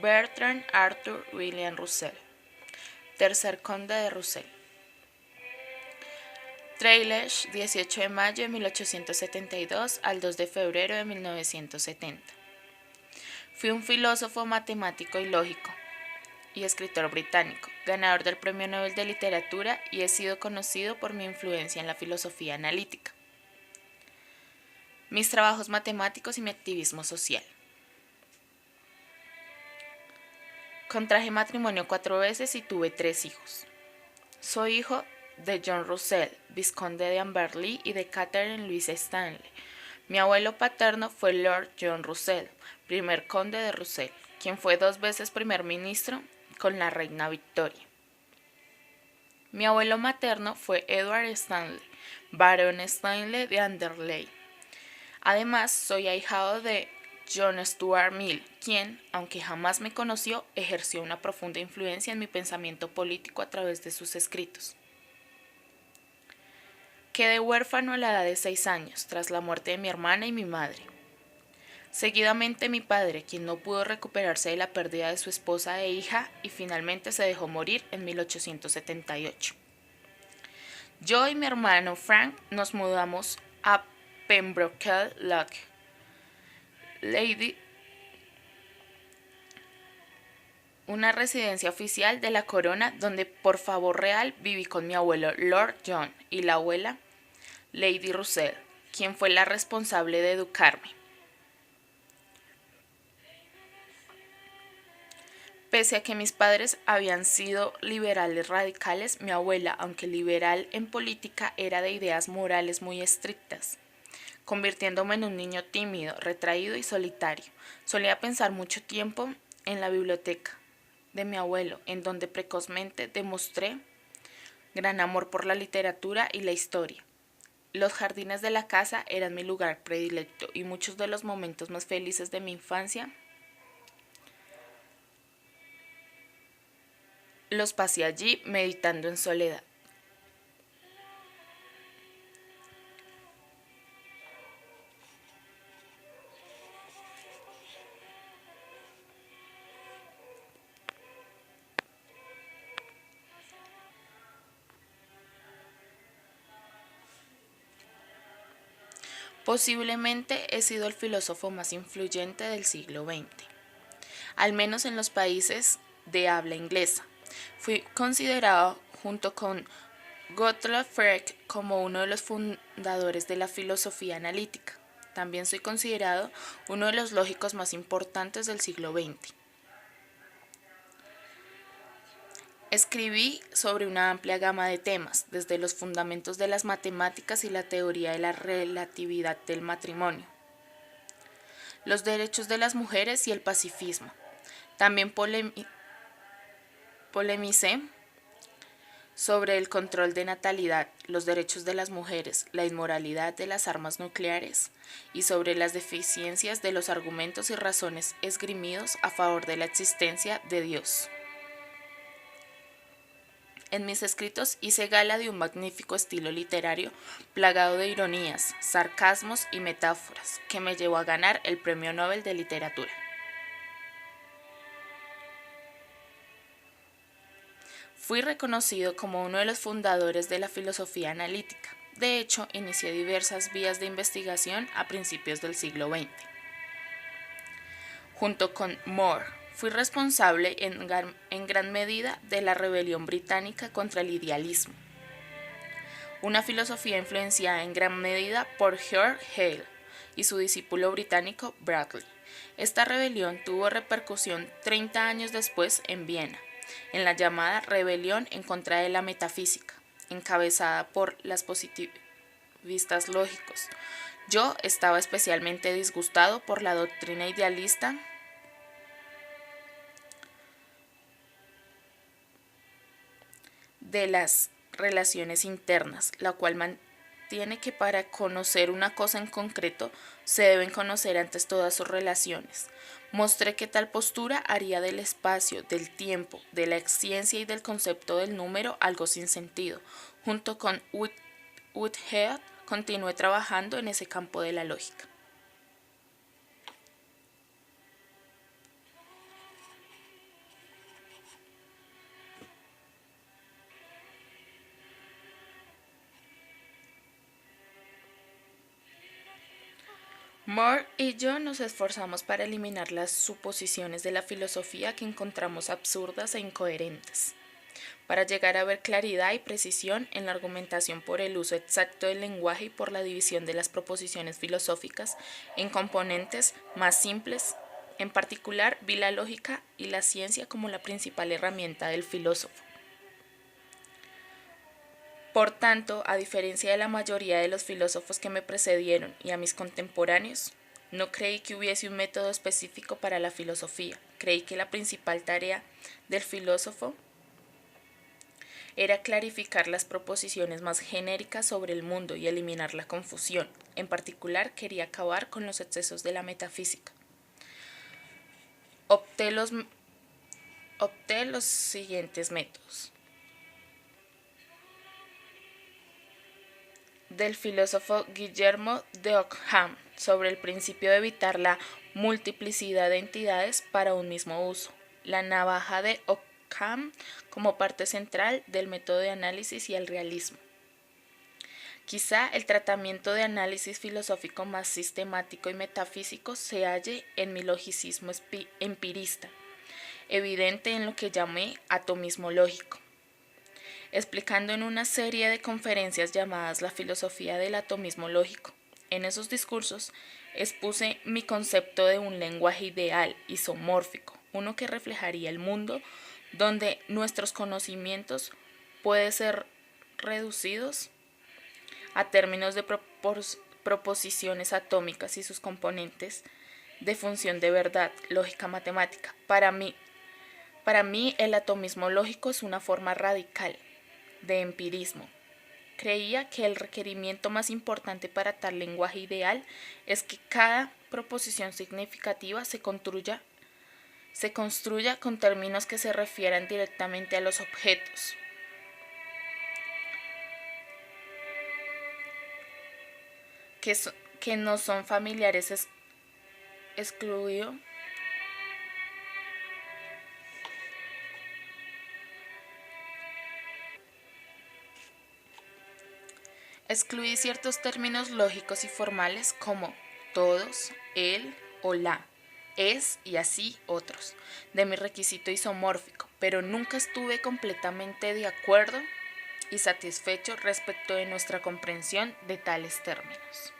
Bertrand Arthur William Russell, tercer conde de Russell. Trailesh, 18 de mayo de 1872 al 2 de febrero de 1970. Fui un filósofo, matemático y lógico y escritor británico, ganador del Premio Nobel de Literatura, y he sido conocido por mi influencia en la filosofía analítica, mis trabajos matemáticos y mi activismo social. Contraje matrimonio 4 veces y tuve 3 hijos. Soy hijo de John Russell, vizconde de Amberley, y de Catherine Louise Stanley. Mi abuelo paterno fue Lord John Russell, primer conde de Russell, quien fue 2 veces primer ministro con la reina Victoria. Mi abuelo materno fue Edward Stanley, barón Stanley de Anderley. Además, soy ahijado de John Stuart Mill, quien, aunque jamás me conoció, ejerció una profunda influencia en mi pensamiento político a través de sus escritos. Quedé huérfano a la edad de 6 años, tras la muerte de mi hermana y mi madre. Seguidamente mi padre, quien no pudo recuperarse de la pérdida de su esposa e hija, y finalmente se dejó morir en 1878. Yo y mi hermano Frank nos mudamos a Pembroke Lock, Lady, una residencia oficial de la corona donde por favor real viví con mi abuelo Lord John y la abuela Lady Russell, quien fue la responsable de educarme. Pese a que mis padres habían sido liberales radicales, mi abuela, aunque liberal en política, era de ideas morales muy estrictas, convirtiéndome en un niño tímido, retraído y solitario. Solía pensar mucho tiempo en la biblioteca de mi abuelo, en donde precozmente demostré gran amor por la literatura y la historia. Los jardines de la casa eran mi lugar predilecto y muchos de los momentos más felices de mi infancia los pasé allí meditando en soledad. Posiblemente he sido el filósofo más influyente del siglo XX, al menos en los países de habla inglesa. Fui considerado, junto con Gottlob Frege, como uno de los fundadores de la filosofía analítica. También soy considerado uno de los lógicos más importantes del siglo XX. Escribí sobre una amplia gama de temas, desde los fundamentos de las matemáticas y la teoría de la relatividad del matrimonio, los derechos de las mujeres y el pacifismo. También polemicé sobre el control de natalidad, los derechos de las mujeres, la inmoralidad de las armas nucleares y sobre las deficiencias de los argumentos y razones esgrimidos a favor de la existencia de Dios. En mis escritos hice gala de un magnífico estilo literario plagado de ironías, sarcasmos y metáforas que me llevó a ganar el Premio Nobel de Literatura. Fui reconocido como uno de los fundadores de la filosofía analítica. De hecho, inicié diversas vías de investigación a principios del siglo XX. Junto con More, fui responsable en gran medida de la rebelión británica contra el idealismo, una filosofía influenciada en gran medida por George Hale y su discípulo británico Berkeley. Esta rebelión tuvo repercusión 30 años después en Viena, en la llamada Rebelión en contra de la metafísica, encabezada por los positivistas lógicos. Yo estaba especialmente disgustado por la doctrina idealista de las relaciones internas, la cual mantiene que para conocer una cosa en concreto se deben conocer antes todas sus relaciones. Mostré que tal postura haría del espacio, del tiempo, de la ciencia y del concepto del número algo sin sentido. Junto con Whitehead continué trabajando en ese campo de la lógica. Moore y yo nos esforzamos para eliminar las suposiciones de la filosofía que encontramos absurdas e incoherentes, para llegar a ver claridad y precisión en la argumentación por el uso exacto del lenguaje y por la división de las proposiciones filosóficas en componentes más simples. En particular, vi la lógica y la ciencia como la principal herramienta del filósofo. Por tanto, a diferencia de la mayoría de los filósofos que me precedieron y a mis contemporáneos, no creí que hubiese un método específico para la filosofía. Creí que la principal tarea del filósofo era clarificar las proposiciones más genéricas sobre el mundo y eliminar la confusión. En particular, quería acabar con los excesos de la metafísica. Opté los siguientes métodos. Del filósofo Guillermo de Ockham sobre el principio de evitar la multiplicidad de entidades para un mismo uso. La navaja de Ockham como parte central del método de análisis y el realismo. Quizá el tratamiento de análisis filosófico más sistemático y metafísico se halle en mi logicismo empirista, evidente en lo que llamé atomismo lógico. Explicando en una serie de conferencias llamadas La filosofía del atomismo lógico. En esos discursos expuse mi concepto de un lenguaje ideal, isomórfico, uno que reflejaría el mundo donde nuestros conocimientos pueden ser reducidos a términos de proposiciones atómicas y sus componentes de función de verdad, lógica matemática. Para mí, el atomismo lógico es una forma radical de empirismo. Creía que el requerimiento más importante para tal lenguaje ideal es que cada proposición significativa se construya con términos que se refieran directamente a los objetos. Que no son familiares excluido. Excluí ciertos términos lógicos y formales como todos, el o la, es y así otros, de mi requisito isomórfico, pero nunca estuve completamente de acuerdo y satisfecho respecto de nuestra comprensión de tales términos.